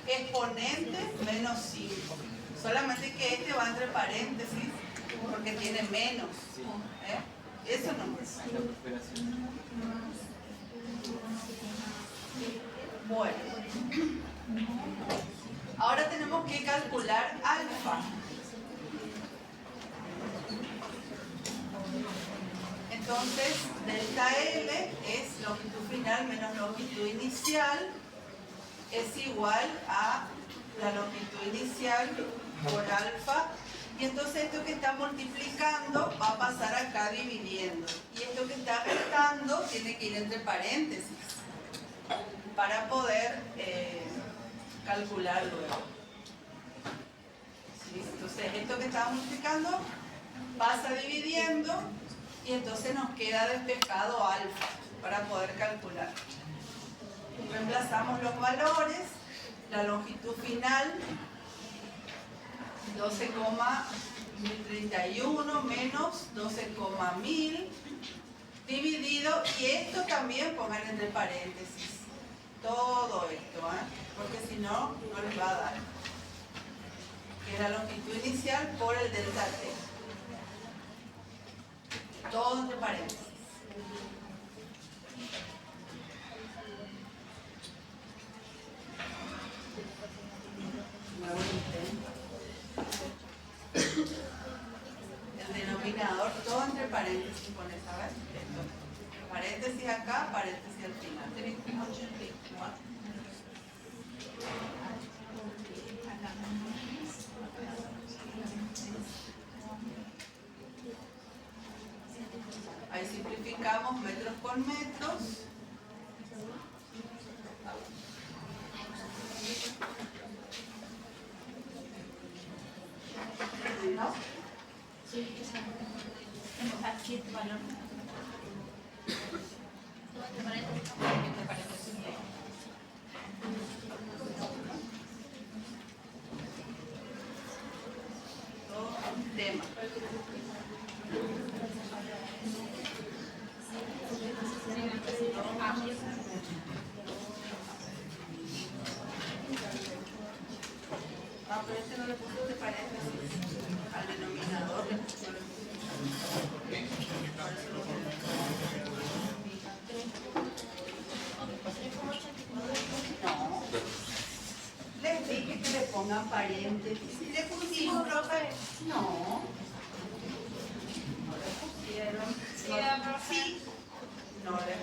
exponente menos 5. Solamente que este va entre paréntesis porque tiene menos. Eso no es. Bueno. Ahora tenemos que calcular alfa. Entonces, delta L es longitud final menos longitud inicial, es igual a la longitud inicial por alfa, y entonces esto que está multiplicando va a pasar acá dividiendo, y esto que está restando tiene que ir entre paréntesis para poder calcular luego. ¿Sí? Entonces esto que está multiplicando pasa dividiendo, y entonces nos queda despejado alfa para poder calcular. Reemplazamos los valores, la longitud final 12,1031 menos 12,1000 dividido, y esto también pongan entre paréntesis, todo esto, porque si no, no les va a dar, que es la longitud inicial por el delta T. Todo entre paréntesis. Nuevo intento. El denominador, todo entre paréntesis, pones, a ver, esto. Paréntesis acá, paréntesis al final. Ahí simplificamos metros con metros. ¿No? Sí, exacto. Tenemos aquí este valor. ¿Te parece? ¿Te parece? Todo un tema. No, pero este no le puso de paréntesis al denominador. No. Les dije que le pongan paréntesis. ¿Y le pusimos, profe? No. No le pusieron. Sí. No le pusieron.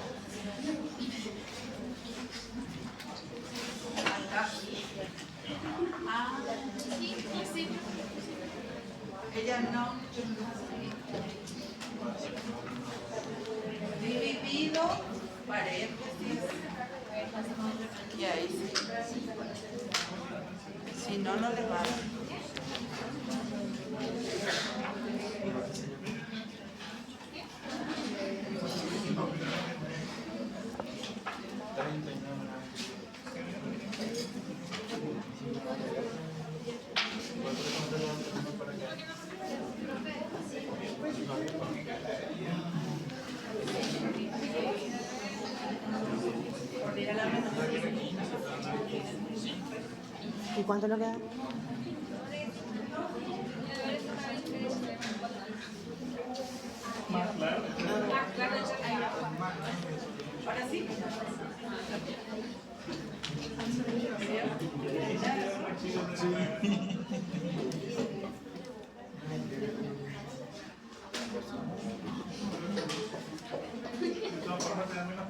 Acá. Ah, sí, sí. Ella no. Dividido, paréntesis. Y ahí sí. Si no, no les va a dar. ¿Y cuánto nos queda? Más claro. Ahora sí. De todas formas, te dan menos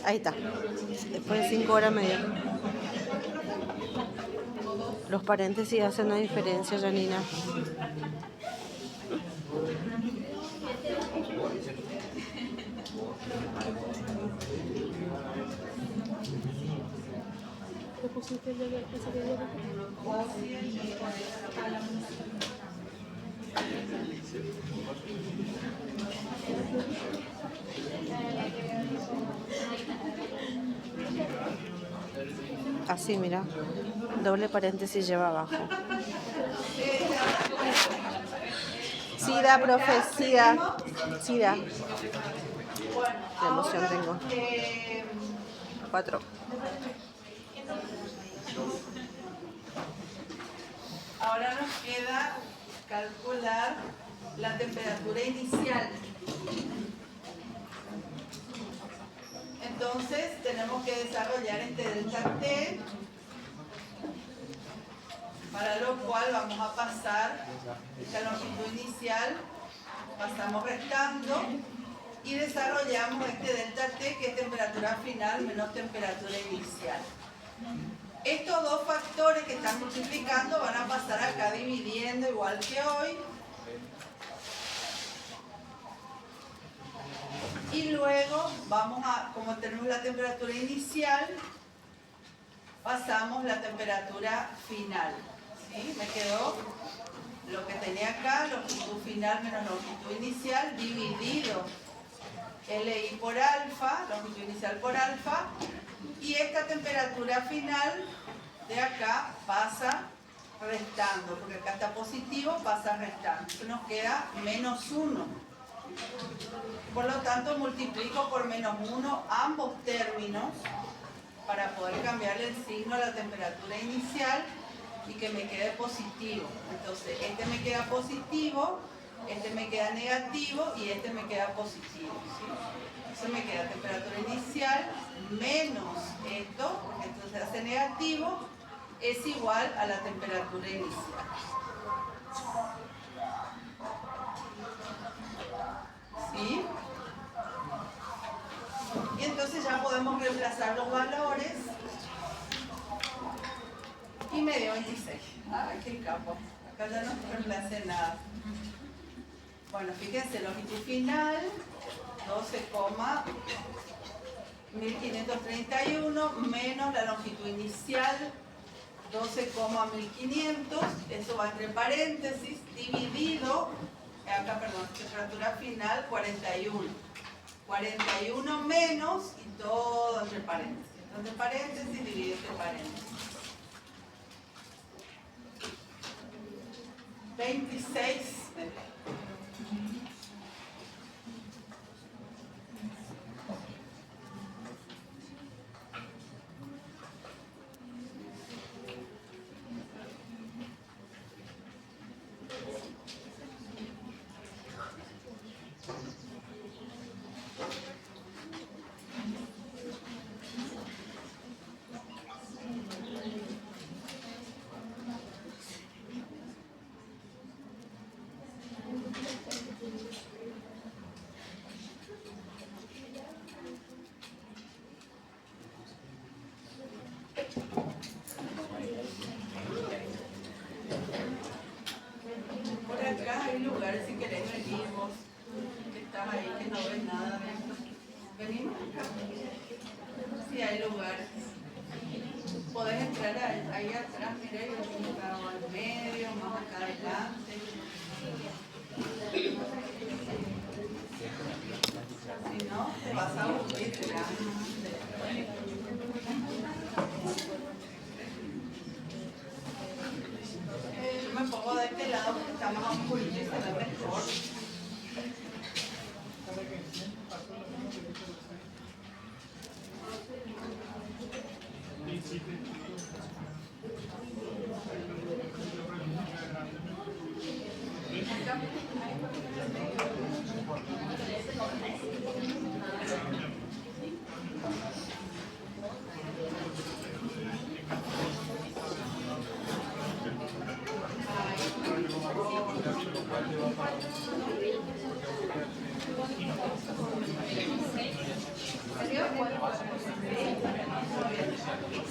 Ahí está. Después de 5 horas media. Los paréntesis hacen una diferencia, Janina. ¿Qué pusiste el de Así, mira. Doble paréntesis lleva abajo. Sira, profe, Sira. Sira. Bueno, Qué emoción ahora, tengo. 4. ahora nos queda calcular la temperatura inicial. Entonces tenemos que desarrollar este delta T, para lo cual vamos a pasar esta longitud inicial, pasamos restando y desarrollamos este delta T, que es temperatura final menos temperatura inicial. Estos dos factores que están multiplicando van a pasar acá dividiendo igual que hoy. Y luego vamos a, como tenemos la temperatura inicial, pasamos la temperatura final. ¿Sí? Me quedó lo que tenía acá, longitud final menos longitud inicial, dividido LI por alfa, longitud inicial por alfa, y esta temperatura final de acá pasa restando, porque acá está positivo, pasa restando. Entonces nos queda menos 1. Por lo tanto, multiplico por menos 1 ambos términos para poder cambiarle el signo a la temperatura inicial y que me quede positivo. Entonces, este me queda positivo, este me queda negativo y este me queda positivo, ¿sí? Entonces me queda temperatura inicial menos esto, porque entonces hace negativo, es igual a la temperatura inicial. ¿Sí? Y entonces ya podemos reemplazar los valores. Y me dio 26. ¡Ay, qué capo! Acá ya no reemplacé nada. Bueno, fíjense, longitud final, 12,1531 menos la longitud inicial, 12,1500. Eso va entre paréntesis, dividido, acá, perdón, temperatura final, 41. 41 menos y todo entre paréntesis. Entre paréntesis, dividido entre paréntesis. 26. Por acá hay lugares, si querés venir vos, que estás ahí, que no ves nada de esto. ¿Venimos acá? Sí, hay lugares. Podés entrar ahí atrás, mira, yo estaba al medio, más acá adelante. Si no, te vas a aburrir grande. Yo me pongo de este lado porque está más oscurito y se ve mejor.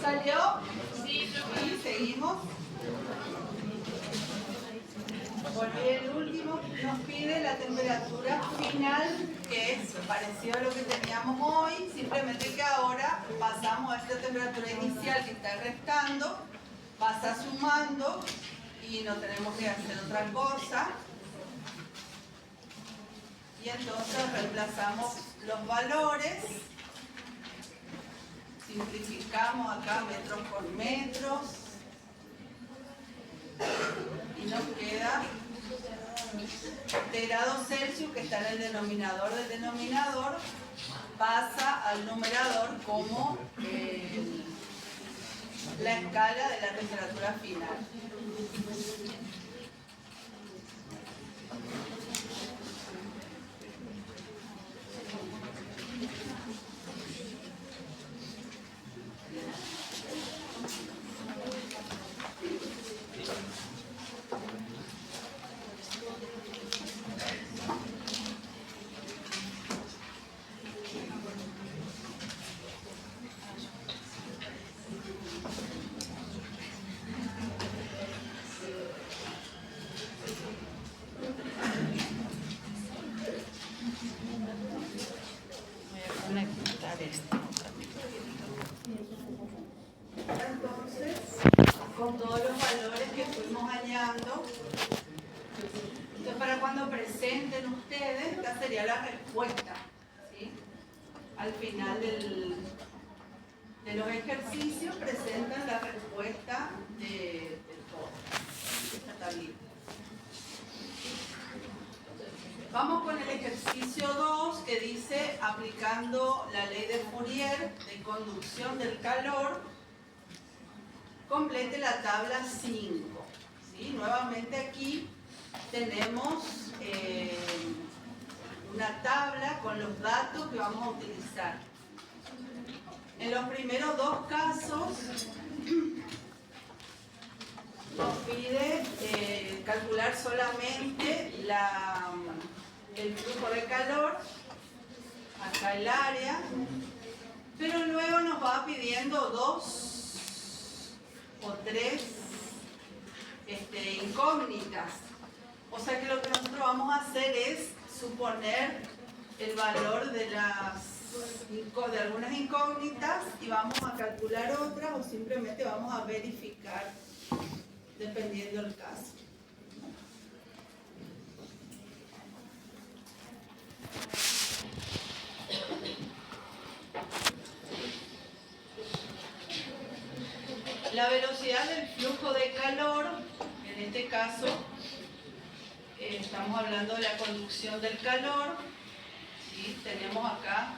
¿Salió? Sí, y seguimos. Bueno, y el último nos pide la temperatura final, que es parecido a lo que teníamos hoy, simplemente que ahora pasamos a esta temperatura inicial que está restando, pasa sumando y no tenemos que hacer otra cosa. y entonces reemplazamos los valores, simplificamos acá metros por metros y nos queda de grados Celsius, que está en el denominador del denominador, pasa al numerador como la escala de la temperatura final. Entonces, con todos los valores que fuimos hallando, entonces para cuando presenten ustedes, esta sería la respuesta, ¿sí? Al final de los ejercicios presentan la respuesta de todo. Esta tablita. Vamos con el ejercicio 2, que dice, aplicando la ley de Fourier de conducción del calor, complete la tabla 5. ¿Sí? Nuevamente aquí tenemos una tabla con los datos que vamos a utilizar. En los primeros dos casos nos pide calcular solamente el flujo de calor, acá el área, pero luego nos va pidiendo 2 o 3 incógnitas. O sea que lo que nosotros vamos a hacer es suponer el valor de algunas incógnitas y vamos a calcular otras, o simplemente vamos a verificar dependiendo del caso. La velocidad del flujo de calor, en este caso estamos hablando de la conducción del calor, ¿sí? Tenemos acá,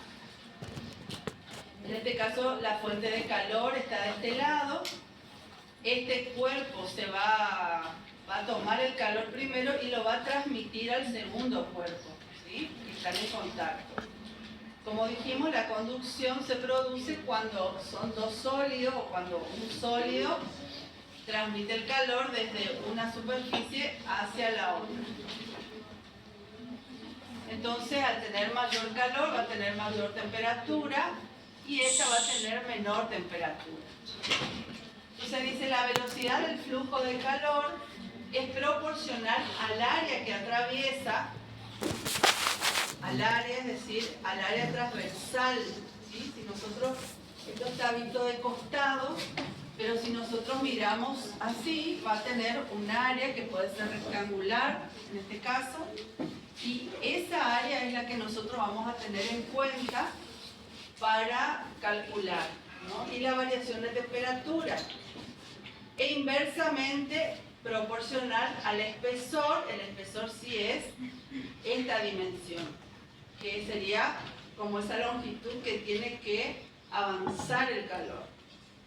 en este caso la fuente de calor está de este lado, este cuerpo se va a tomar el calor primero y lo va a transmitir al segundo cuerpo, ¿sí? Que están en contacto. Como dijimos, la conducción se produce cuando son dos sólidos o cuando un sólido transmite el calor desde una superficie hacia la otra. Entonces, al tener mayor calor, va a tener mayor temperatura y esta va a tener menor temperatura. Entonces dice, la velocidad del flujo de calor es proporcional al área que atraviesa, al área, es decir, al área transversal, ¿sí? Si nosotros, esto está visto de costado, pero si nosotros miramos así, va a tener un área que puede ser rectangular, en este caso, y esa área es la que nosotros vamos a tener en cuenta para calcular, ¿no? Y la variación de temperatura. E inversamente proporcional al espesor, el espesor sí es esta dimensión, que sería como esa longitud que tiene que avanzar el calor.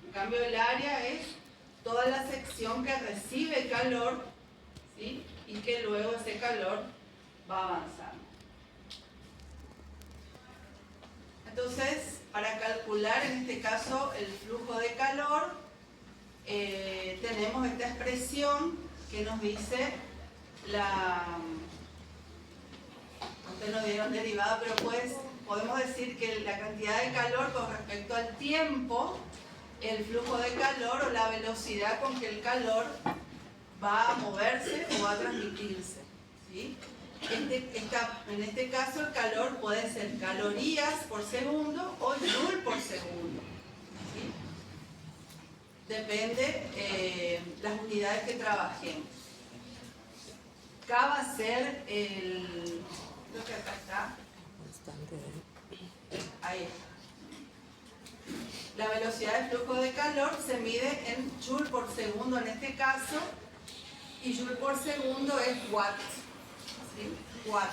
En cambio, el área es toda la sección que recibe calor, ¿sí? Y que luego ese calor va avanzando. Entonces, para calcular en este caso el flujo de calor, tenemos esta expresión que nos dice ustedes nos dieron derivada, pero pues podemos decir que la cantidad de calor con respecto al tiempo, el flujo de calor o la velocidad con que el calor va a moverse o va a transmitirse, ¿sí? En este caso el calor puede ser calorías por segundo o joule por segundo, ¿sí? Depende las unidades que trabajemos. Acá va a ser Creo que acá está. Ahí está. La velocidad de flujo de calor se mide en joule por segundo en este caso, y joule por segundo es watt, ¿sí? Watt,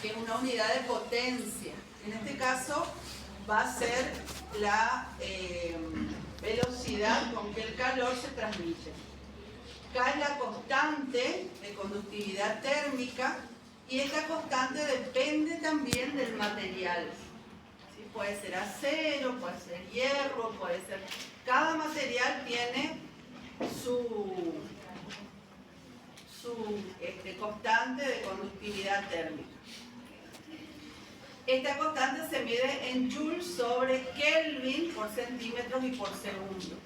que es una unidad de potencia. En este caso va a ser la velocidad con que el calor se transmite. K es la constante de conductividad térmica, y esta constante depende también del material. ¿Sí? Puede ser acero, puede ser hierro, puede ser... Cada material tiene su constante de conductividad térmica. Esta constante se mide en joules sobre Kelvin por centímetros y por segundo.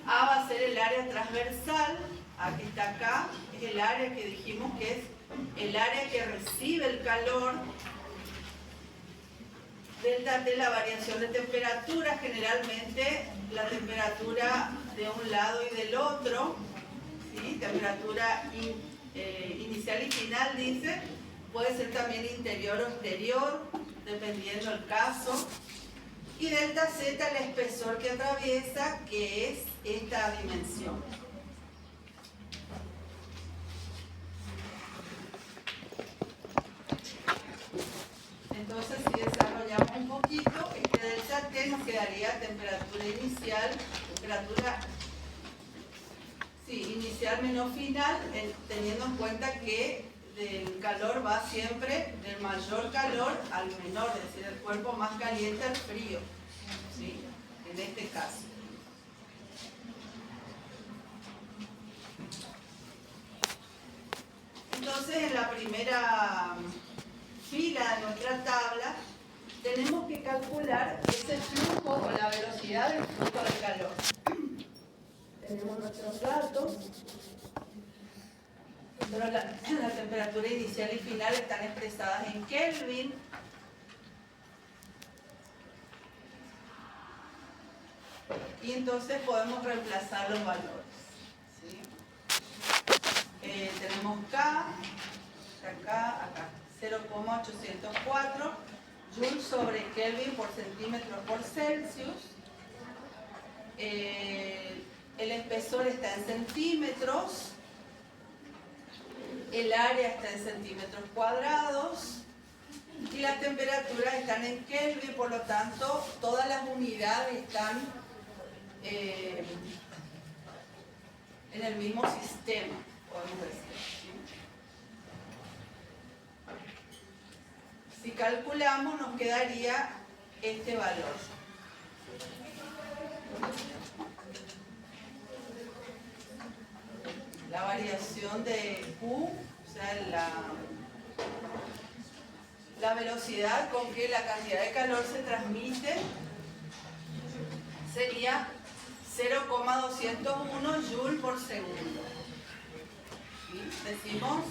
A va a ser el área transversal, aquí está acá, es el área que dijimos que es el área que recibe el calor. Delta T, la variación de temperatura, generalmente la temperatura de un lado y del otro, ¿sí? Temperatura inicial y final, dice, puede ser también interior o exterior, dependiendo del caso. Y delta Z, el espesor que atraviesa, que es esta dimensión. Entonces, si desarrollamos un poquito, este delta T nos quedaría temperatura inicial, inicial menos final, teniendo en cuenta que del calor va siempre del mayor calor al menor, es decir, del cuerpo más caliente al frío, ¿sí? En este caso. Entonces, en la primera fila de nuestra tabla, tenemos que calcular ese flujo o la velocidad del flujo de calor. Tenemos nuestros datos, pero la temperatura inicial y final están expresadas en Kelvin. Y entonces podemos reemplazar los valores, ¿sí? Tenemos K, acá, 0,804 joules sobre Kelvin por centímetro por Celsius. El espesor está en centímetros, el área está en centímetros cuadrados y las temperaturas están en Kelvin, por lo tanto todas las unidades están en el mismo sistema, podemos decir. Si calculamos, nos quedaría este valor. La variación de Q, o sea, la velocidad con que la cantidad de calor se transmite, sería 0,201 joule por segundo. ¿Sí? Decimos,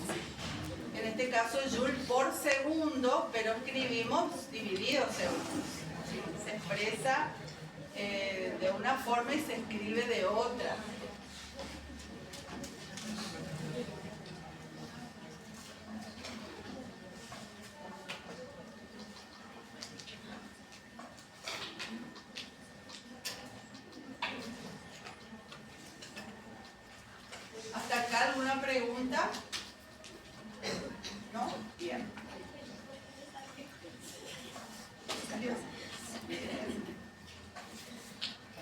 en este caso, joule por segundo, pero escribimos dividido segundos. ¿Sí? Se expresa de una forma y se escribe de otra. ¿Hasta acá alguna pregunta? ¿No? Bien.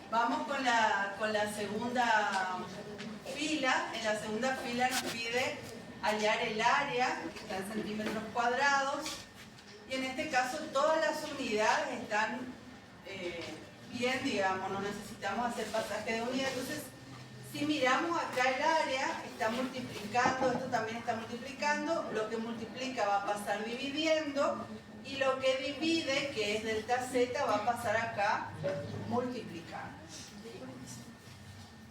Vamos con la segunda fila. En la segunda fila nos pide hallar el área, que está en centímetros cuadrados. Y en este caso todas las unidades están bien, digamos, no necesitamos hacer pasaje de unidad. Entonces, si miramos acá el área, está multiplicando, esto también está multiplicando, lo que multiplica va a pasar dividiendo, y lo que divide, que es delta Z, va a pasar acá multiplicando.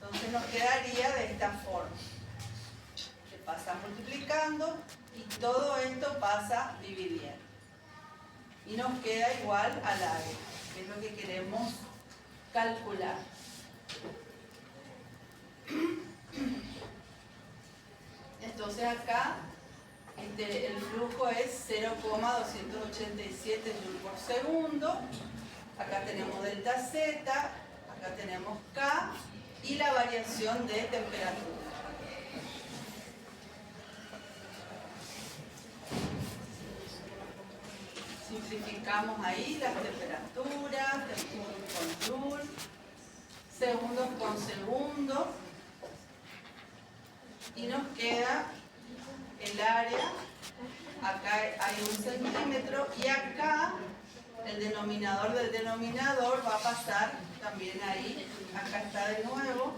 Entonces nos quedaría de esta forma. Se pasa multiplicando y todo esto pasa dividiendo. Y nos queda igual al área, que es lo que queremos calcular. Entonces acá el flujo es 0,287 joules por segundo. Acá tenemos delta Z, acá tenemos K y la variación de temperatura. Simplificamos ahí las temperaturas, joule con joule, segundos con segundo, y nos queda el área. Acá hay 1 centímetro y acá el denominador del denominador va a pasar también ahí. Acá está de nuevo,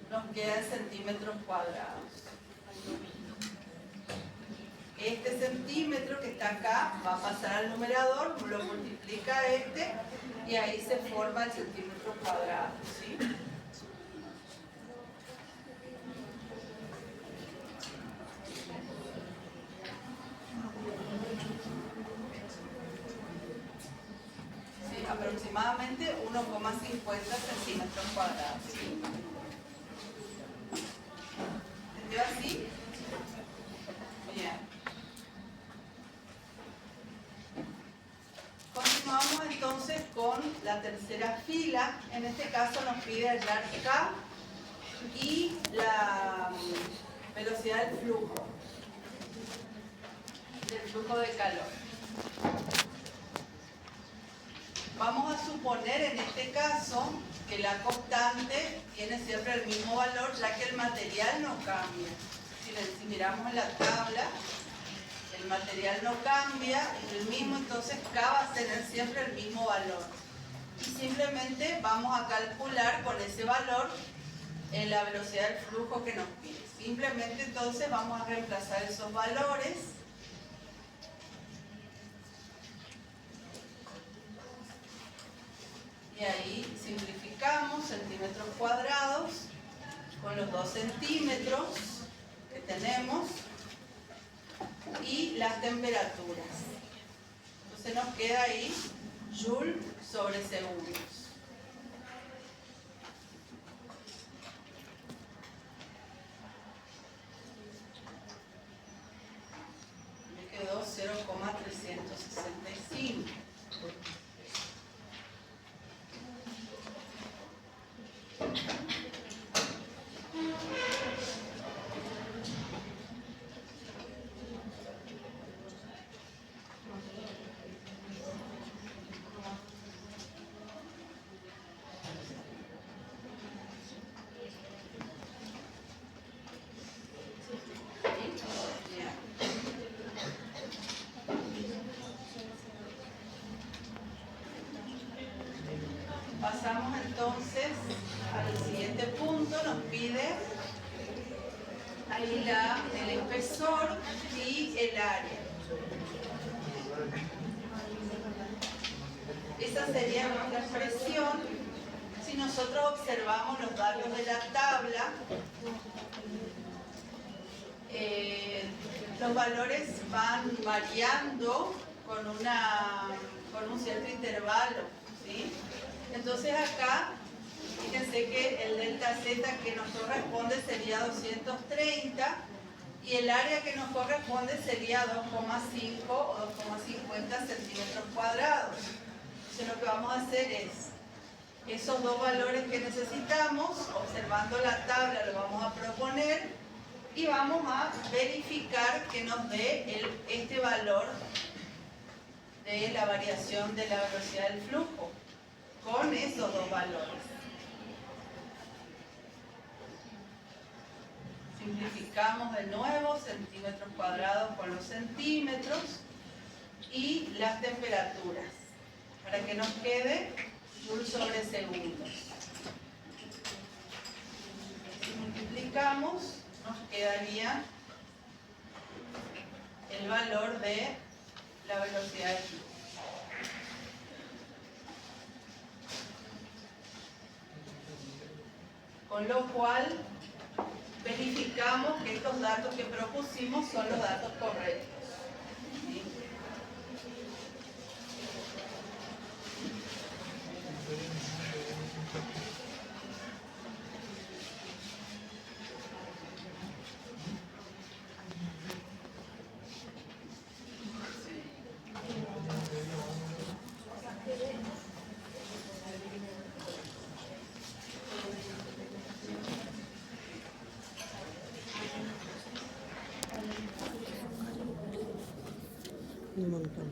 nos queda en centímetros cuadrados. Este centímetro que está acá va a pasar al numerador, lo multiplica este y ahí se forma el centímetro cuadrado, ¿sí? Sí, aproximadamente 1,50 centímetros cuadrados, ¿sí? ¿Entendió así? Bien. Continuamos entonces con la tercera fila. En este caso nos pide hallar K y la velocidad del flujo de calor. Vamos a suponer en este caso que la constante tiene siempre el mismo valor, ya que el material no cambia. Si miramos en la tabla, el material no cambia, es el mismo, entonces K va a tener siempre el mismo valor. Y simplemente vamos a calcular con ese valor la velocidad del flujo que nos pide. Simplemente entonces vamos a reemplazar esos valores. Y ahí simplificamos centímetros cuadrados con los 2 centímetros que tenemos. Y las temperaturas. Entonces nos queda ahí joule sobre segundos. Me quedó 0,365. Pasamos entonces al siguiente punto, nos pide ahí el espesor y el área. Esa sería nuestra expresión. Si nosotros observamos los datos de la tabla, los valores van variando con un cierto intervalo, ¿sí? Entonces acá, fíjense que el delta Z que nos corresponde sería 230 y el área que nos corresponde sería 2,5 o 2,50 centímetros cuadrados. Entonces lo que vamos a hacer es, esos dos valores que necesitamos, observando la tabla lo vamos a proponer y vamos a verificar que nos dé este valor de la variación de la velocidad del flujo con esos dos valores. Simplificamos de nuevo centímetros cuadrados con los centímetros y las temperaturas para que nos quede joule sobre segundos. Si multiplicamos nos quedaría el valor de la velocidad del flujo. Con lo cual verificamos que estos datos que propusimos son los datos correctos. ¿Sí? Un montón.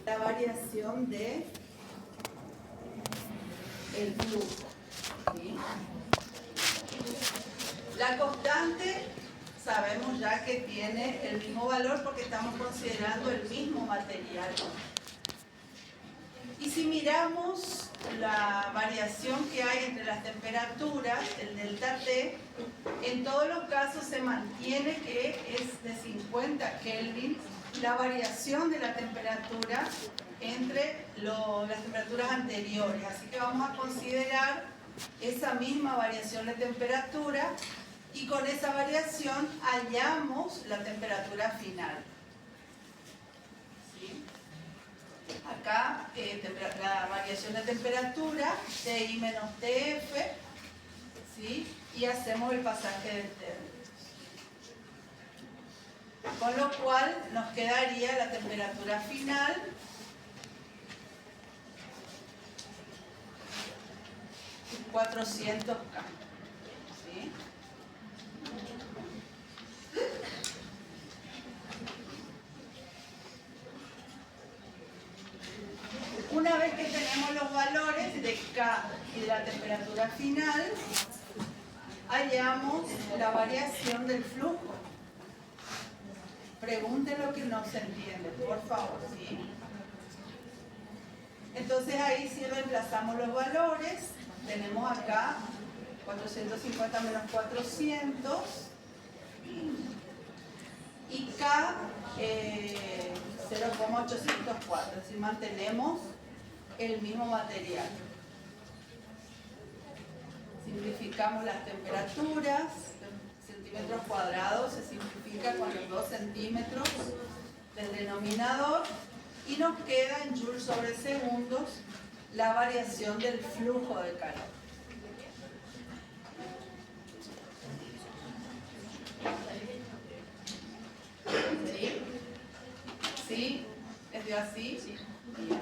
La variación de el flujo, ¿sí? La constante sabemos ya que tiene el mismo valor porque estamos considerando el mismo material. Y si miramos la variación que hay entre las temperaturas, el delta T, en todos los casos se mantiene que es de 50 Kelvin la variación de la temperatura entre las temperaturas anteriores. Así que vamos a considerar esa misma variación de temperatura y con esa variación hallamos la temperatura final. ¿Sí? Acá la variación de temperatura, TI menos TF, ¿sí? Y hacemos el pasaje del término. Con lo cual nos quedaría la temperatura final de 400 K. ¿Sí? Una vez que tenemos los valores de K y de la temperatura final, hallamos la variación del flujo. Pregunten lo que no se entiende, por favor, ¿sí? Entonces ahí si reemplazamos los valores, tenemos acá 450 menos 400 y K 0,804, es decir, mantenemos el mismo material. Simplificamos las temperaturas, centímetros cuadrados se simplifica con los 2 centímetros del denominador y nos queda en joules sobre segundos la variación del flujo de calor. ¿Sí? ¿Sí? ¿Es de así? Sí. Bien.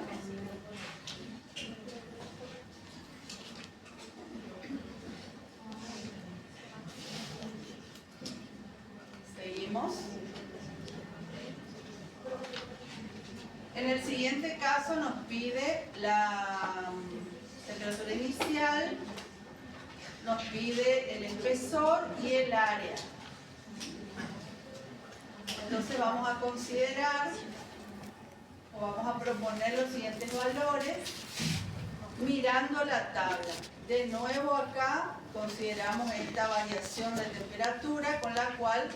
Seguimos. En el siguiente caso nos pide la temperatura inicial, nos pide el espesor y el área. Entonces vamos a considerar o vamos a proponer los siguientes valores mirando la tabla. De nuevo acá consideramos esta variación de temperatura con la cual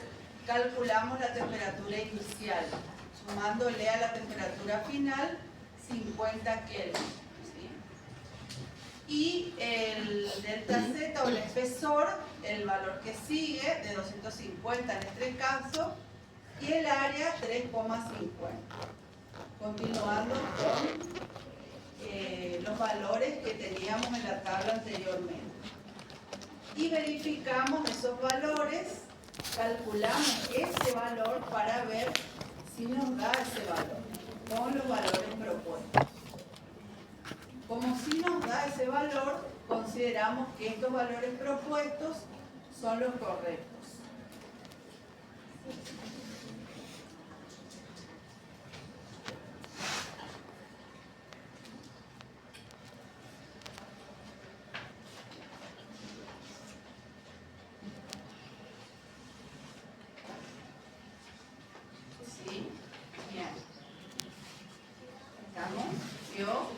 calculamos la temperatura inicial, sumándole a la temperatura final 50 Kelvin. ¿Sí? Y el delta Z o el espesor, el valor que sigue, de 250 en este caso, y el área 3,50. Continuando con los valores que teníamos en la tabla anteriormente. Y verificamos esos valores, calculamos ese valor para ver si nos da ese valor con los valores propuestos. Como si nos da ese valor, consideramos que estos valores propuestos son los correctos. ¿Sí? Bien. ¿Estamos? ¿Yo?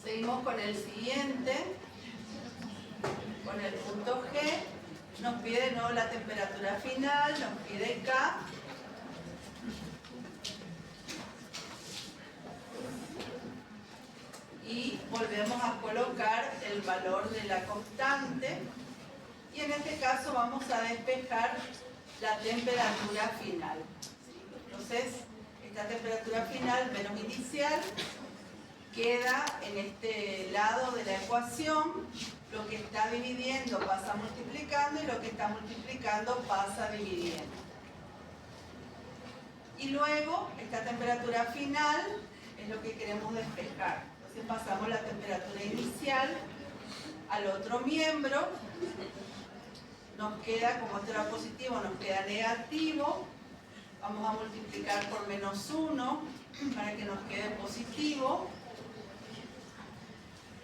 Seguimos con el siguiente, con el punto G. Nos pide de nuevo la temperatura final, nos pide K. Y volvemos a colocar el valor de la constante. Y en este caso vamos a despejar la temperatura final. Entonces, esta temperatura final menos inicial queda en este lado de la ecuación, lo que está dividiendo pasa multiplicando y lo que está multiplicando pasa dividiendo. Y luego, esta temperatura final es lo que queremos despejar. Entonces pasamos la temperatura inicial al otro miembro. Nos queda, como esto era positivo, nos queda negativo. Vamos a multiplicar por -1 para que nos quede positivo.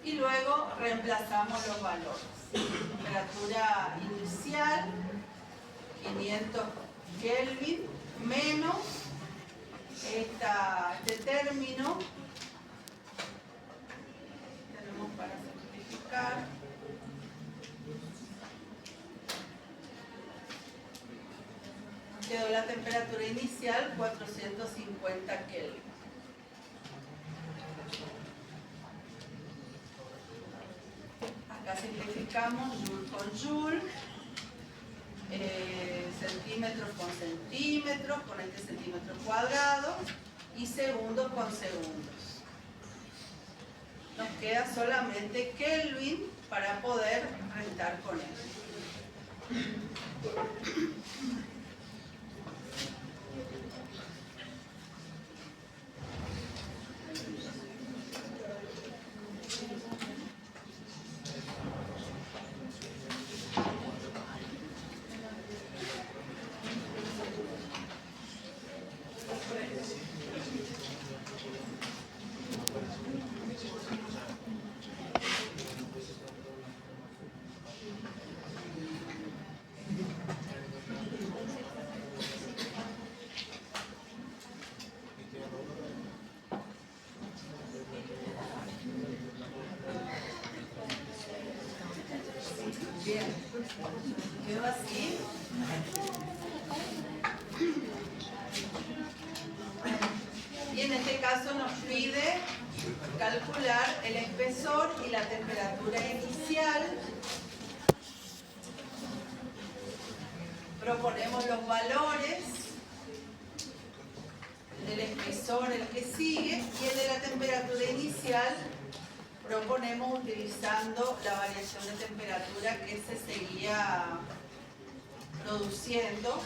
Y luego reemplazamos los valores. Temperatura inicial, 500 Kelvin, menos este término. Tenemos para simplificar. Quedó la temperatura inicial 450 Kelvin. Acá simplificamos joule con joule, centímetros con centímetros, con este centímetro cuadrado, y segundos con segundos. Nos queda solamente Kelvin para poder restar con él. Bien, quedó así. Y en este caso nos pide calcular el espesor y la temperatura inicial. Proponemos los valores del espesor, el que sigue, y el de la temperatura inicial proponemos utilizando la variación de temperatura que se seguía produciendo,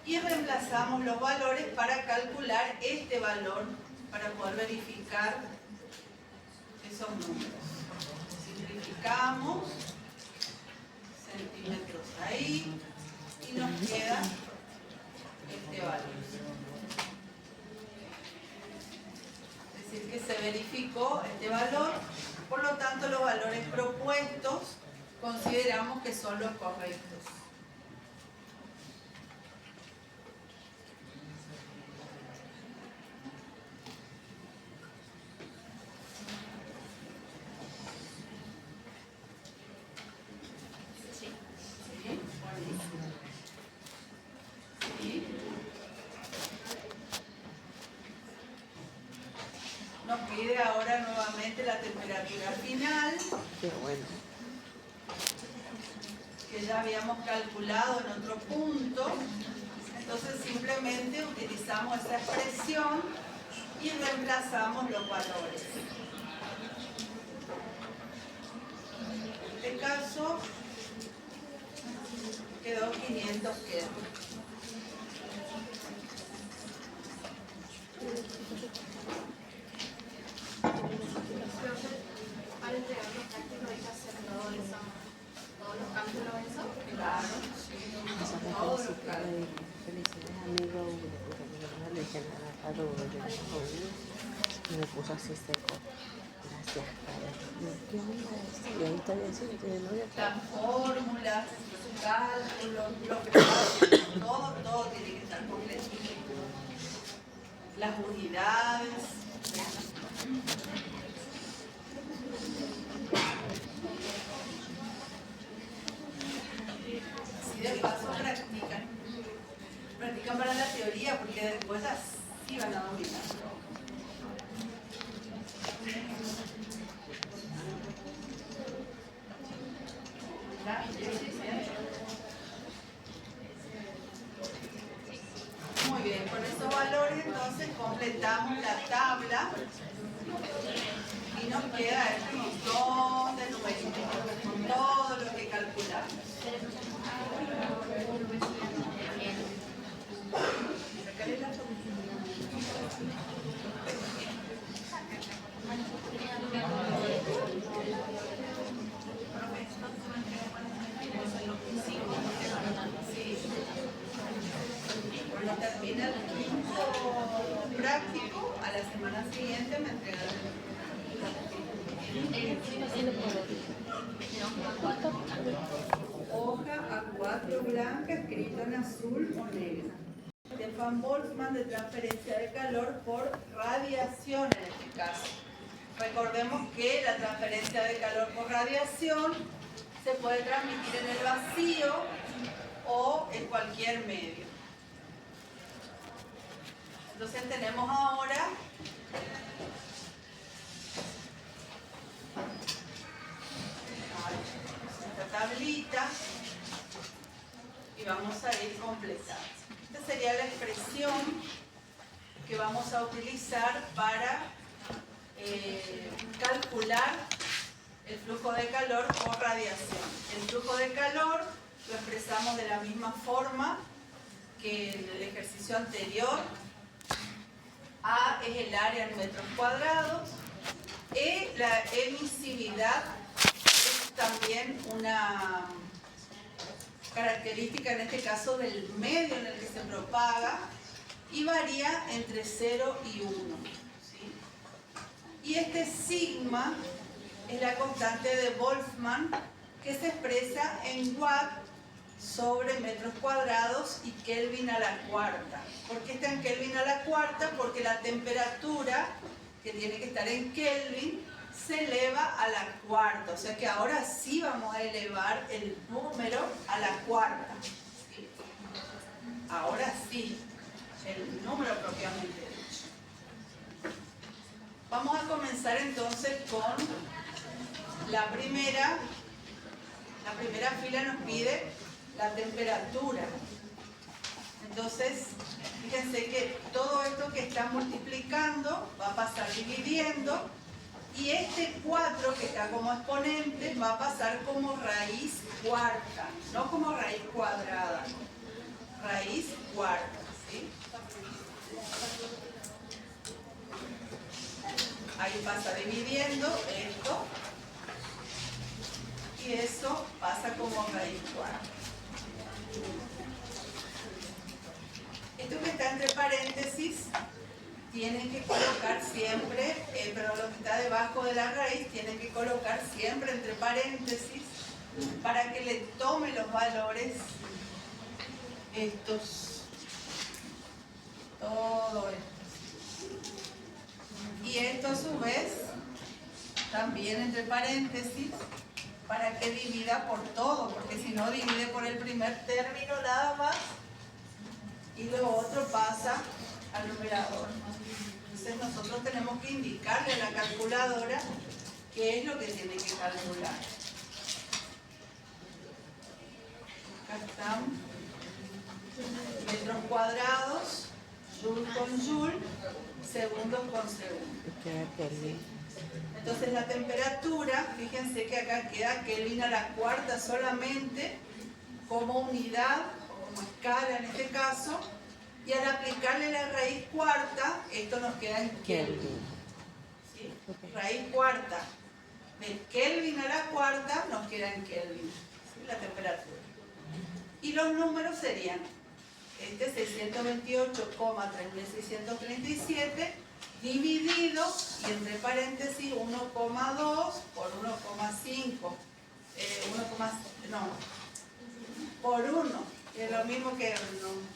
y reemplazamos los valores para calcular este valor para poder verificar esos números. Simplificamos, centímetros ahí, y nos queda este valor. Es decir, que se verificó este valor, por lo tanto los valores propuestos consideramos que son los correctos. Nos pide ahora nuevamente la temperatura final, Qué bueno. que ya habíamos calculado en otro punto. Entonces simplemente utilizamos esa expresión y reemplazamos los valores. En este caso quedó 500 Kelvin. Para entregar los prácticos hay que hacer todos los cálculos de eso. Claro, sí, todos los cálculos. Felicidades, amigo. Le dije nada, Caro, y me puso así seco. Gracias, Caro. ¿Qué onda esto? Y ahí todavía sí, no tiene novia. Las fórmulas, los cálculos, los grados, todo tiene que estar completo. Las unidades. Así de paso practican para la teoría, porque después así van a dominar. Muy bien. Con esos valores entonces completamos la tabla y nos queda este montón de numeritos, con todo lo que calculamos. Cuando termina el quinto práctico, a la semana siguiente me entregarán. Hoja A4 blanca escrito en azul o negro. Stefan Boltzmann, de transferencia de calor por radiación en este caso. Recordemos que la transferencia de calor por radiación se puede transmitir en el vacío o en cualquier medio. Entonces tenemos ahora esta tablita y vamos a ir completando. Esta sería la expresión que vamos a utilizar para calcular el flujo de calor por radiación. El flujo de calor lo expresamos de la misma forma que en el ejercicio anterior. A es el área en metros cuadrados. E, la emisividad, es también una característica, en este caso, del medio en el que se propaga y varía entre 0 y 1. ¿Sí? Y este sigma es la constante de Boltzmann que se expresa en watt sobre metros cuadrados y Kelvin a la cuarta. ¿Por qué está en Kelvin a la cuarta? Porque la temperatura, que tiene que estar en Kelvin, se eleva a la cuarta. O sea que ahora sí vamos a elevar el número a la cuarta. ¿Sí? Ahora sí, el número propiamente dicho. Vamos a comenzar entonces con la primera. La primera fila nos pide la temperatura. Entonces, fíjense que todo esto que está multiplicando va a pasar dividiendo y este 4 que está como exponente va a pasar como raíz cuarta, no como raíz cuadrada, raíz cuarta. ¿Sí? Ahí pasa dividiendo esto y eso pasa como raíz cuarta. Esto que está entre paréntesis tienen que colocar siempre, pero lo que está debajo de la raíz tienen que colocar siempre entre paréntesis para que le tome los valores estos, todo esto. Y esto a su vez también entre paréntesis para que divida por todo, porque si no divide por el primer término nada más y lo otro pasa al numerador. Entonces nosotros tenemos que indicarle a la calculadora qué es lo que tiene que calcular. Acá están metros cuadrados, joule con joule, segundos con segundo. Entonces la temperatura, fíjense que acá queda Kelvin a la cuarta solamente como unidad, o como escala en este caso, y al aplicarle la raíz cuarta, esto nos queda en Kelvin. ¿Sí? Raíz cuarta de Kelvin a la cuarta nos queda en Kelvin, ¿sí? La temperatura. Y los números serían este 628,3637 dividido y entre paréntesis 1,2 por 1,5 por 1, que es lo mismo que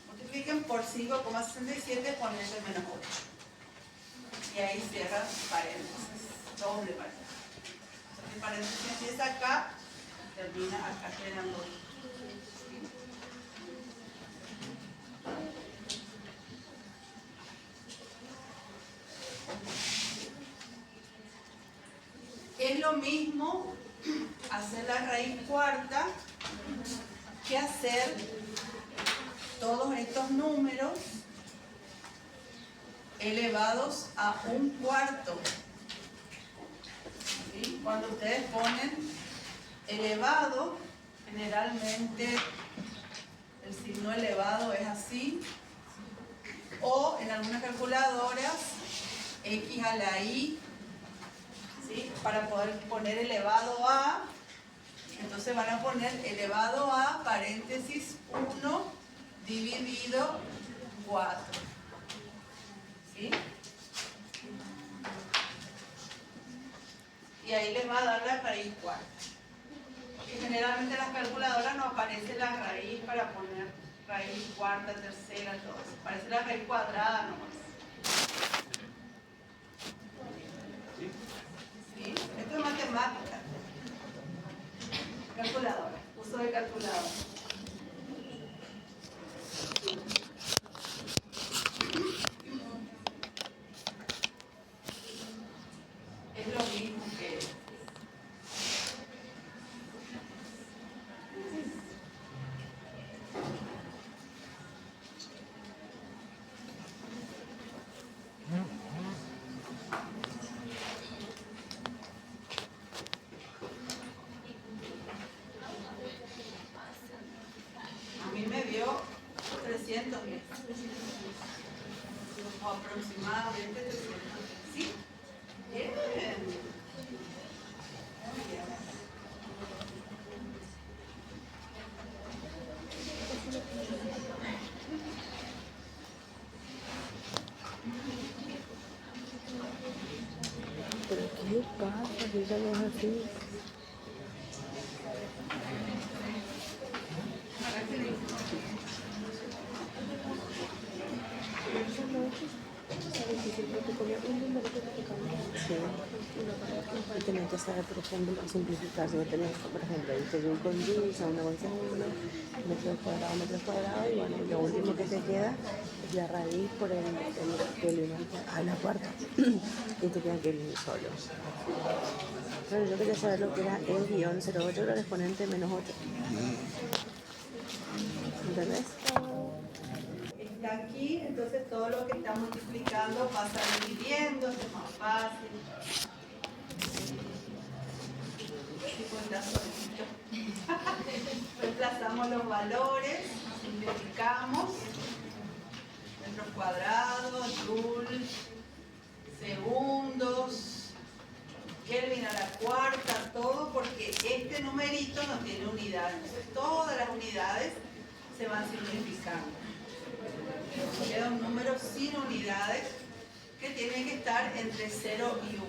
multipliquen por 5,67 poniendo menos 8 y ahí cierran paréntesis, doble paréntesis. El paréntesis empieza acá, termina acá, quedan dos. Es lo mismo hacer la raíz cuarta que hacer todos estos números elevados a 1/4. ¿Sí? Cuando ustedes ponen elevado, generalmente el signo elevado es así, o en algunas calculadoras x a la y, ¿sí? Para poder poner elevado a, entonces van a poner elevado a paréntesis 1 dividido 4. ¿Sí? Y ahí les va a dar la raíz cuarta. Porque generalmente en las calculadoras no aparece la raíz para poner raíz cuarta, tercera, todo eso. Aparece la raíz cuadrada nomás. ¿Sí? Esto es matemática. Calculadora, uso de calculadora. Es lo mismo que a mí me dio 300 o aproximadamente 300. ¿Sí? Bien. Muy bien. Pero qué pasa, que ya no es así. Sí. Y tenés que saber, por ejemplo, simplificar. Si vos tenés, por ejemplo, distribuir con y segunda con segunda, metros cuadrados, y bueno, lo último que te queda es la raíz por el a la cuarta. Y te queda que el solo. Pero yo quería saber lo que era el guión 08, era el exponente menos 8. ¿Entendés? Está aquí, entonces todo lo que está multiplicando pasa dividiendo, es más fácil. Cuenta solito. Reemplazamos los valores, simplificamos. Metros cuadrados, joule, segundos, Kelvin a la cuarta, todo porque este numerito no tiene unidades. Entonces todas las unidades se van simplificando. Queda un número sin unidades que tiene que estar entre 0 y 1.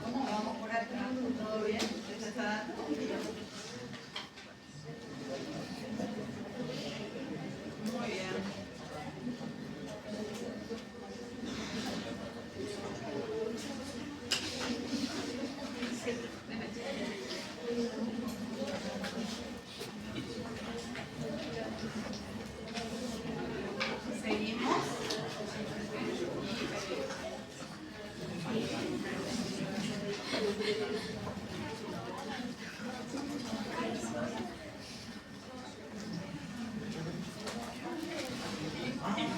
¿Cómo vamos por acá? ¿Todo bien? ¿Se está dando? Muy bien. Seguimos.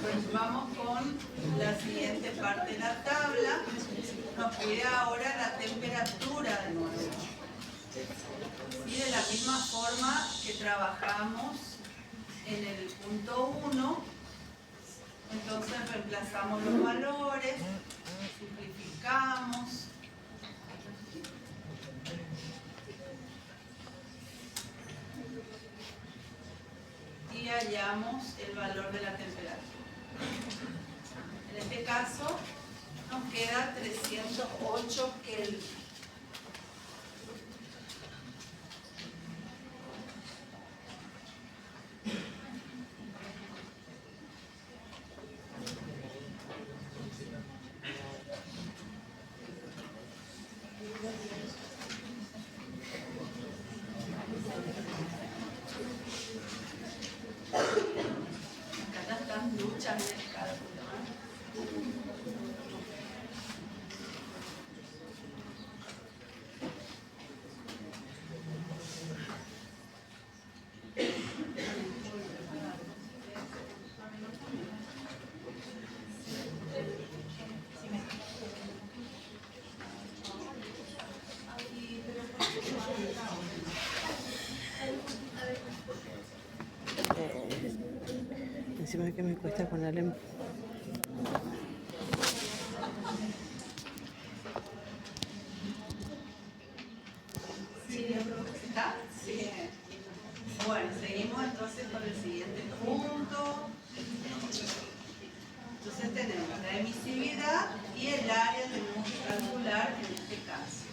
Pues vamos con la siguiente parte de la tabla. Nos pide ahora la temperatura de nuevo. Y de la misma forma que trabajamos en el punto 1, entonces reemplazamos los valores, simplificamos. Y hallamos el valor de la temperatura. En este caso nos queda 308 Kelvin. Acá ya están luchas en el cálculo, ¿eh? Encima que me cuesta ponerle. ¿Está? Sí. Bueno, seguimos entonces con el siguiente punto. Entonces tenemos la emisividad y el área tenemos que calcular en este caso.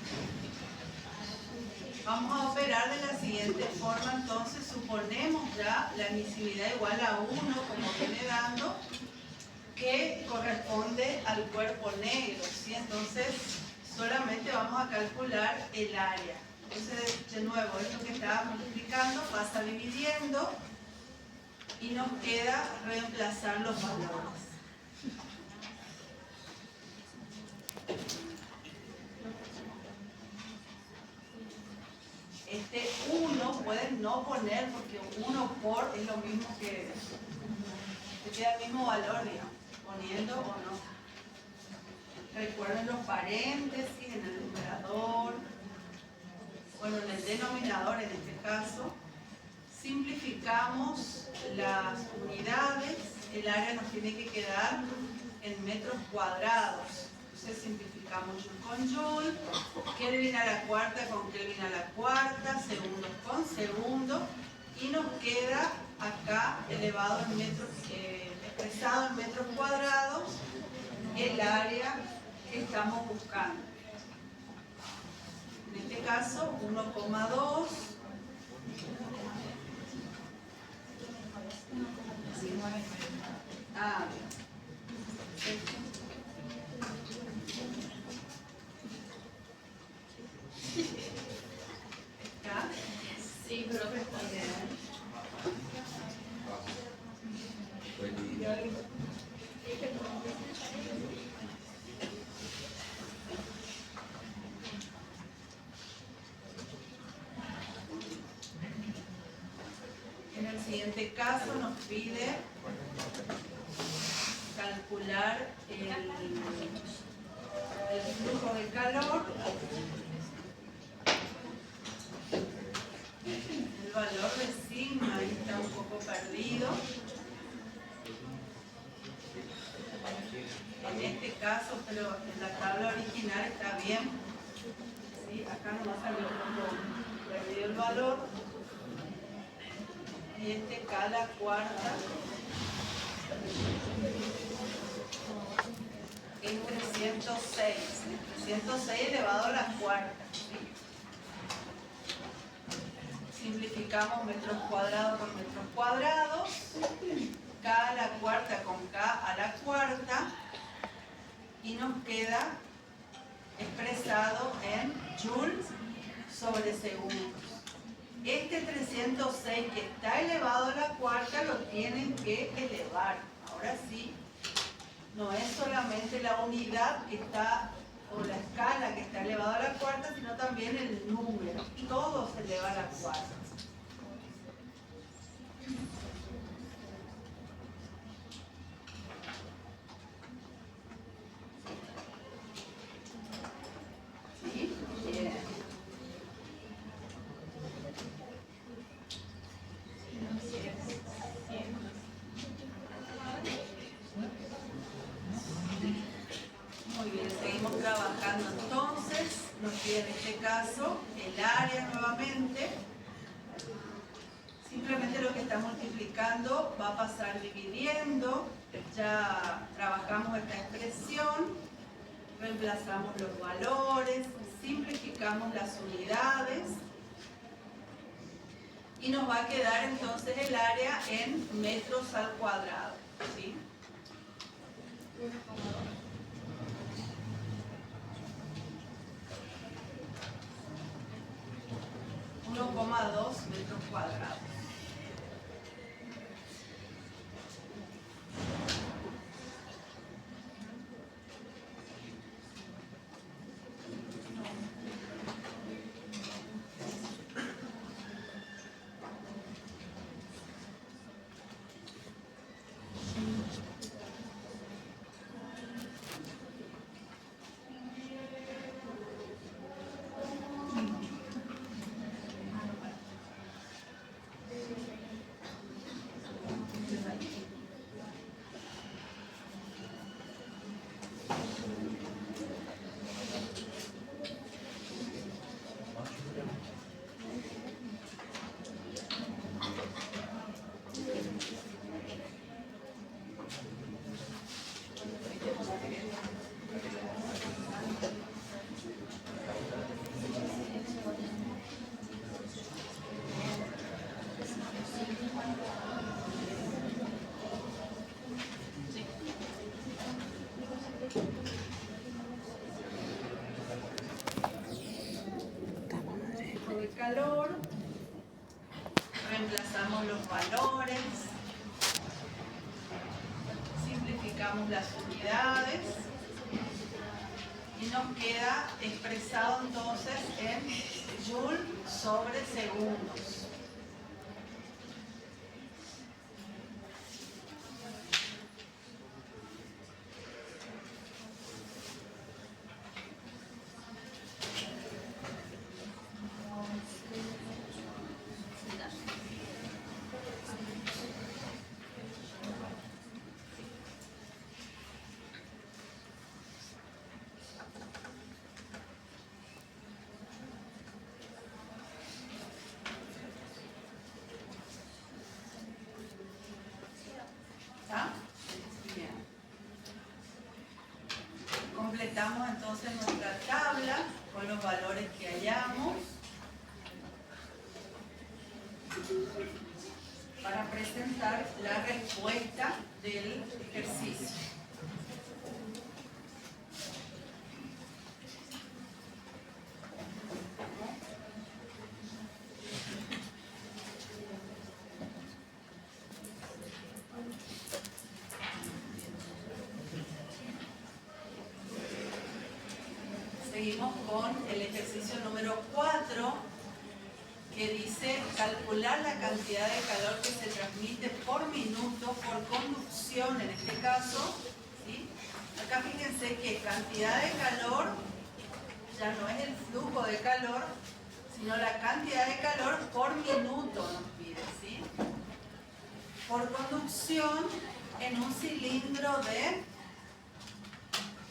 Vamos a operar de la siguiente forma, entonces suponemos ya la emisividad igual a 1, como viene dando, que corresponde al cuerpo negro, ¿sí? Entonces solamente vamos a calcular el área. Entonces, de nuevo, esto que estábamos explicando pasa dividiendo y nos queda reemplazar los valores. Este 1 pueden no poner porque 1 por es lo mismo que queda el mismo valor, digamos, poniendo o no. Recuerden los paréntesis en el numerador, bueno, en el denominador en este caso. Simplificamos las unidades, el área nos tiene que quedar en metros cuadrados. Entonces simplificamos joule con joule, Kelvin a la cuarta con Kelvin a la cuarta, segundos con segundo, y nos queda acá elevado en metros, expresado en metros cuadrados el área que estamos buscando. En este caso 1,2. Ah, ¿está? Sí, pero en el siguiente caso nos pide calcular el flujo de calor. El valor de sigma ahí está un poco perdido. En este caso, pero en la tabla original está bien. ¿Sí? Acá nos va a salir un poco perdido el valor. Y este K a la cuarta es 306. 306 elevado a la cuarta. ¿Sí? Simplificamos metros cuadrados por metros cuadrados. K a la cuarta con K a la cuarta. Y nos queda expresado en joules sobre segundos. Este 306 que está elevado a la cuarta lo tienen que elevar. Ahora sí, no es solamente la unidad que está, o la escala que está elevada a la cuarta, sino también el número. Todo se eleva a la cuarta. ¿Sí? Bien. Muy bien, seguimos trabajando entonces. Nos pide en este caso el área nuevamente. Simplemente lo que está multiplicando va a pasar dividiendo. Ya trabajamos esta expresión, reemplazamos los valores, simplificamos las unidades y nos va a quedar entonces el área en metros al cuadrado. ¿Sí? calor, reemplazamos los valores, simplificamos las unidades y nos queda expresado entonces en Joule sobre segundos. Completamos entonces nuestra tabla con los valores que hallamos para presentar la respuesta del ejercicio. Seguimos con el ejercicio número 4, que dice calcular la cantidad de calor que se transmite por minuto por conducción, en este caso, ¿sí? Acá fíjense que cantidad de calor ya no es el flujo de calor, sino la cantidad de calor por minuto nos pide, ¿sí? Por conducción en un cilindro de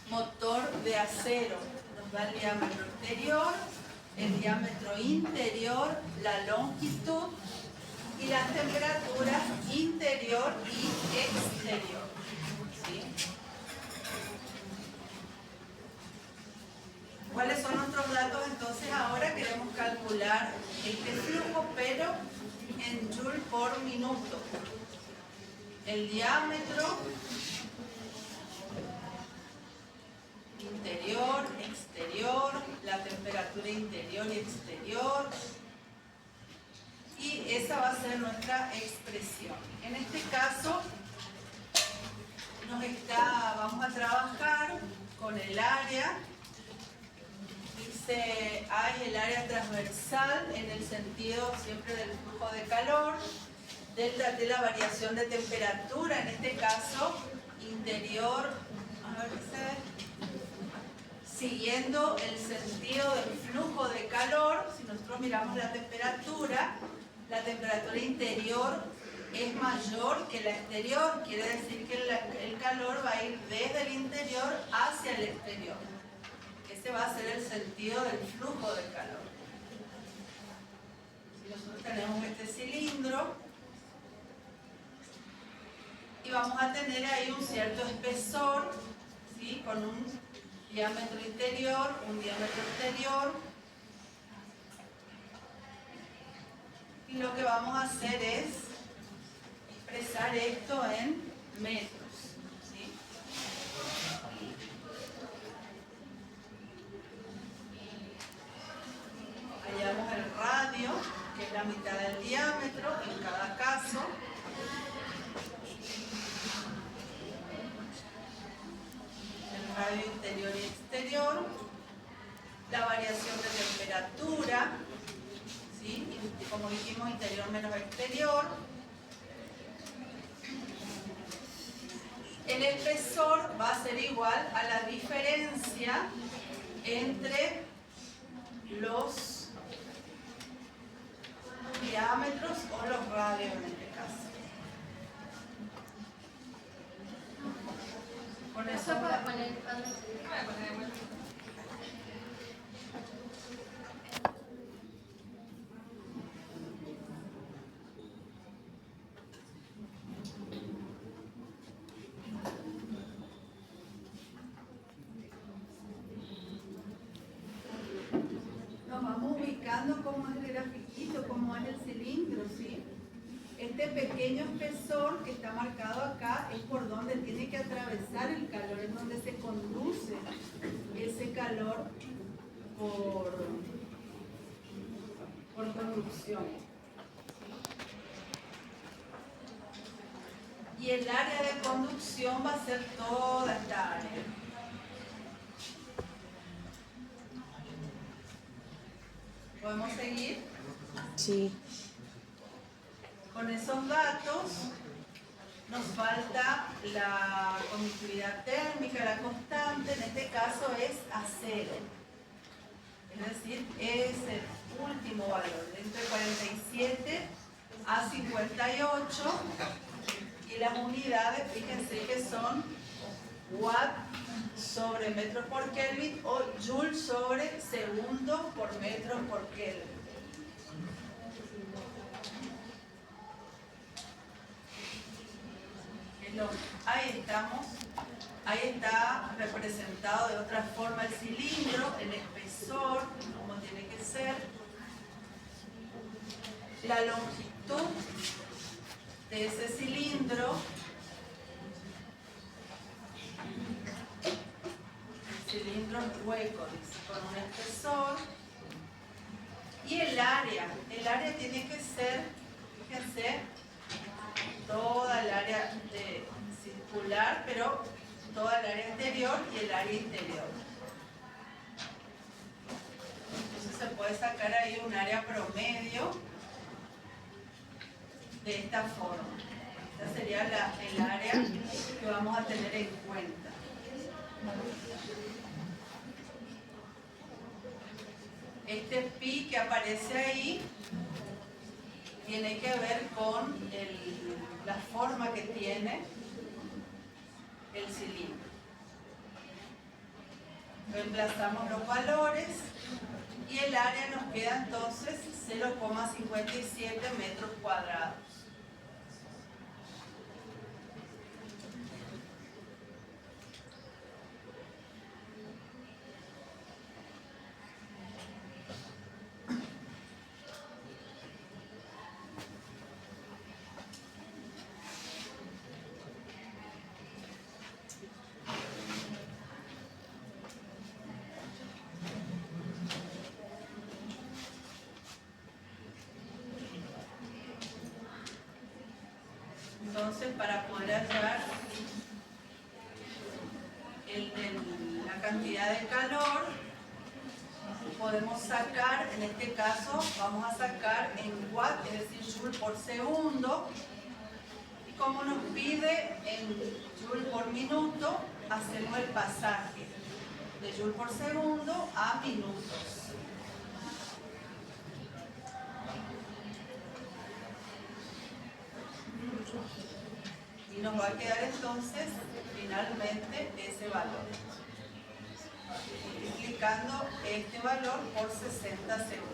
motor de acero. Da el diámetro exterior, el diámetro interior, la longitud y las temperaturas interior y exterior. ¿Sí? ¿Cuáles son nuestros datos? Entonces ahora queremos calcular este flujo, pero en joule por minuto. El diámetro interior, exterior, la temperatura interior y exterior, y esa va a ser nuestra expresión. En este caso vamos a trabajar con el área. Dice A es el área transversal en el sentido siempre del flujo de calor, delta T la variación de temperatura, en este caso interior, a ver qué se ve, siguiendo el sentido del flujo de calor. Si nosotros miramos la temperatura interior es mayor que la exterior, quiere decir que el calor va a ir desde el interior hacia el exterior. Ese va a ser el sentido del flujo de calor. Si nosotros tenemos este cilindro y vamos a tener ahí un cierto espesor, ¿sí? Con un diámetro interior, un diámetro exterior, y lo que vamos a hacer es expresar esto en metros, ¿sí? Hallamos el radio, que es la mitad del diámetro en cada caso. Radio interior y exterior, la variación de temperatura, ¿sí? Y como dijimos, interior menos exterior. El espesor va a ser igual a la diferencia entre los diámetros o los radios en este caso. Con eso para poner nos vamos ubicando cómo es el grafiquito, cómo es el cilindro, ¿sí? Este pequeño espesor que está marcado acá es por donde tiene que atravesar el calor, es donde se conduce ese calor por por conducción. Y el área de conducción va a ser toda esta área. ¿Podemos seguir? Sí. Con esos datos nos falta la conductividad térmica, la constante, en este caso es a 0. Es decir, es el último valor, entre 47 a 58. Y las unidades, fíjense que son watt sobre metro por Kelvin o joule sobre segundo por metro por Kelvin. Ahí estamos. Ahí está representado de otra forma el cilindro, el espesor, como tiene que ser, la longitud de ese cilindro, el cilindro es hueco, dice, con un espesor, y el área tiene que ser, fíjense, toda el área circular, pero toda el área exterior y el área interior. Entonces se puede sacar ahí un área promedio de esta forma. Esta sería el área que vamos a tener en cuenta. Este pi que aparece ahí tiene que ver con la forma que tiene el cilindro. Reemplazamos los valores y el área nos queda entonces 0,57 metros cuadrados. Entonces, para poder hallar la cantidad de calor, podemos sacar, en este caso, vamos a sacar en watt, es decir, joule por segundo. Y como nos pide en joule por minuto, hacemos el pasaje de joule por segundo a minutos. Y nos va a quedar entonces finalmente ese valor, multiplicando este valor por 60 segundos.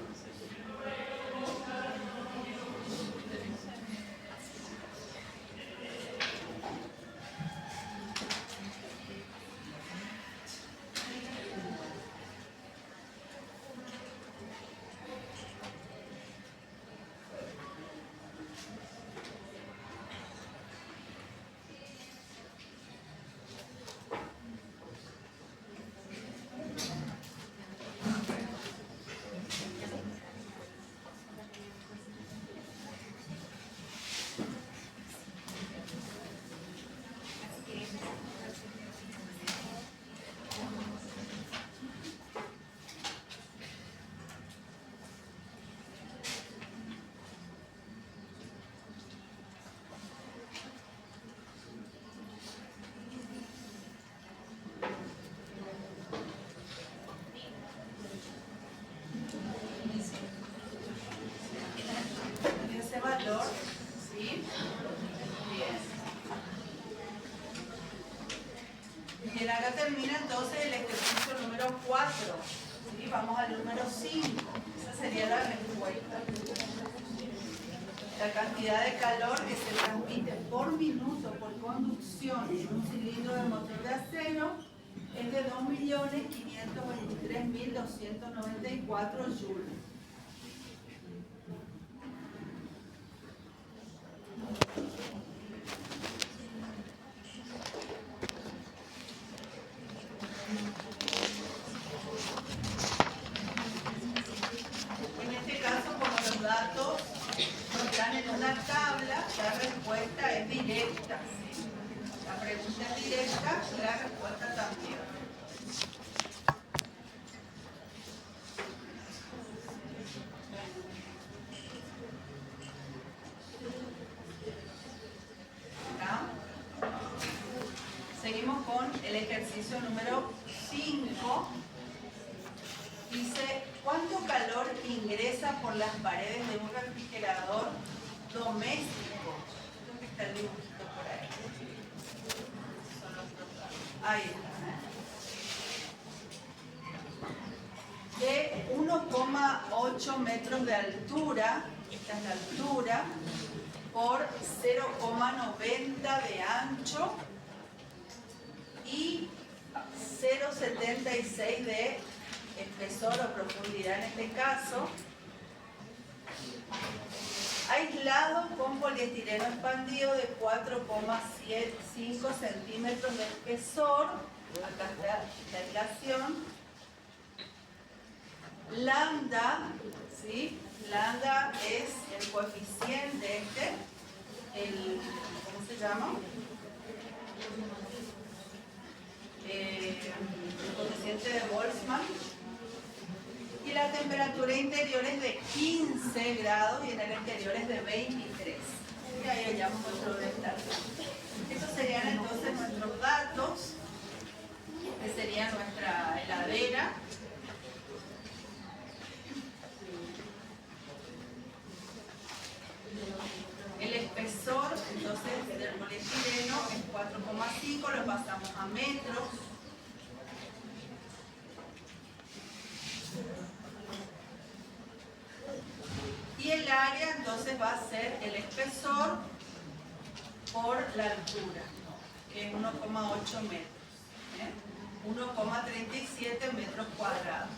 Ese valor, ¿sí? Bien. Bien, acá termina entonces el ejercicio número 4. ¿Sí? Vamos al número 5. Esa sería la respuesta. La cantidad de calor que se transmite por minuto por conducción en un cilindro de motor de acero es de 2.523.294 joules. En este caso, como pregunta es directa, la respuesta también. Seguimos con el ejercicio número 5. Dice, ¿cuánto calor ingresa por las paredes de un refrigerador doméstico? Creo que está el dibujito por ahí. Son los dos. Ahí está, ¿eh? De 1,8 metros de altura, esta es la altura, por 0,90 de ancho y 0,76 de espesor o profundidad en este caso, aislado con poliestireno expandido de 4,5 centímetros de espesor. Acá está la aislación. Lambda, ¿sí? Lambda es el coeficiente ¿cómo se llama? El coeficiente de Boltzmann. Y la temperatura interior es de 15 grados y en el exterior es de 23. Y ahí hallamos nuestro delta. Estos serían entonces nuestros datos, que sería nuestra heladera. El espesor, entonces, del poliestireno es 4,5, lo pasamos a metros. Y el área, entonces, va a ser el espesor por la altura, que es 1,8 metros. 1,37 metros cuadrados.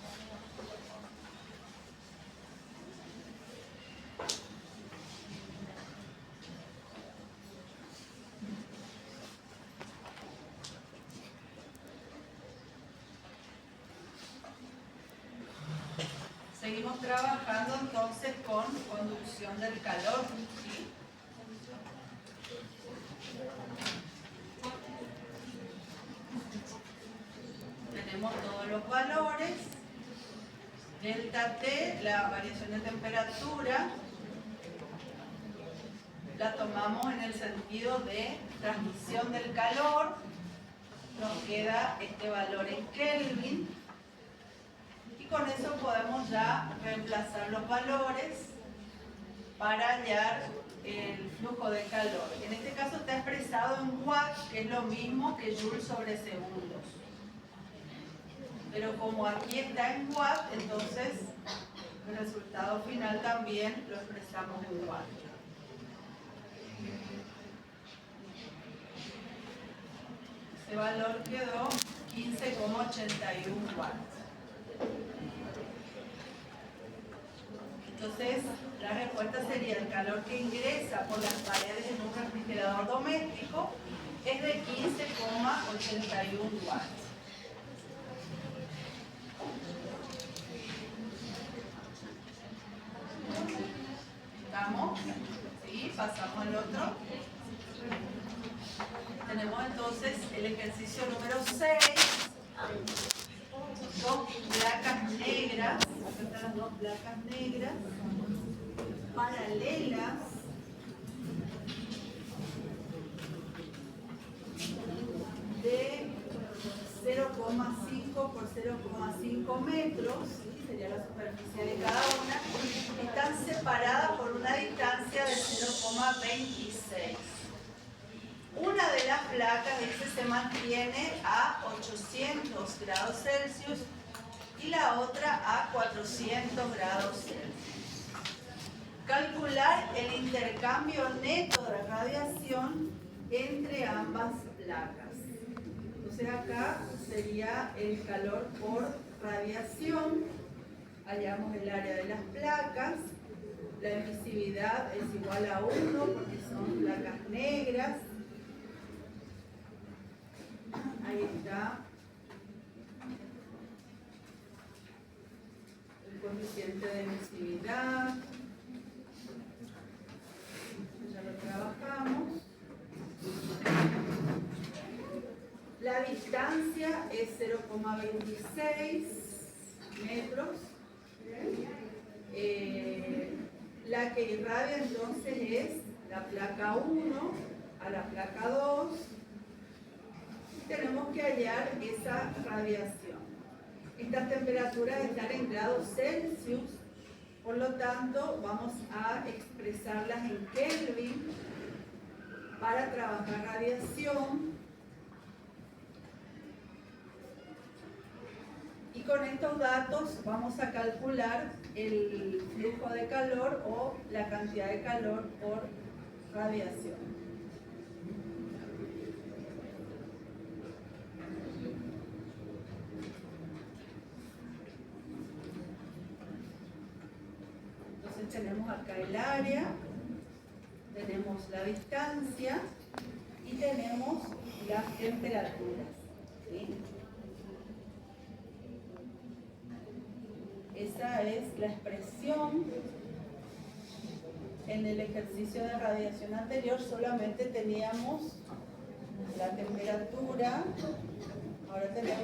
Seguimos trabajando entonces con conducción del calor. ¿Sí? Tenemos todos los valores. Delta T, la variación de temperatura, la tomamos en el sentido de transmisión del calor. Nos queda este valor en Kelvin. Con eso podemos ya reemplazar los valores para hallar el flujo de calor. En este caso está expresado en watts, que es lo mismo que joules sobre segundos. Pero como aquí está en watts, entonces el resultado final también lo expresamos en watts. Ese valor quedó 15,81 watts. Entonces, la respuesta sería: el calor que ingresa por las paredes en un refrigerador doméstico es de 15,81 watts. ¿Estamos? ¿Sí? Pasamos al otro. Tenemos entonces el ejercicio número 6. Dos placas negras, acá están las dos placas negras, paralelas, de 0,5 por 0,5 metros, ¿sí? Sería la superficie de cada una, están separadas por una distancia de 0,26. Una de las placas, dice, se mantiene a 800 grados Celsius y la otra a 400 grados Celsius. Calcular el intercambio neto de radiación entre ambas placas. Entonces acá sería el calor por radiación. Hallamos el área de las placas. La emisividad es igual a 1 porque son placas negras. Ahí está el coeficiente de emisividad. Ya lo trabajamos. distancia es 0,26 metros. La que irradia entonces es la placa 1 a la placa 2. Tenemos que hallar esa radiación. Estas temperaturas están en grados Celsius, por lo tanto vamos a expresarlas en Kelvin para trabajar radiación. Y con estos datos vamos a calcular el flujo de calor o la cantidad de calor por radiación. Entonces tenemos acá el área, tenemos la distancia y tenemos las temperaturas, ¿sí? Esa es la expresión. En el ejercicio de radiación anterior solamente teníamos la temperatura, ahora tenemos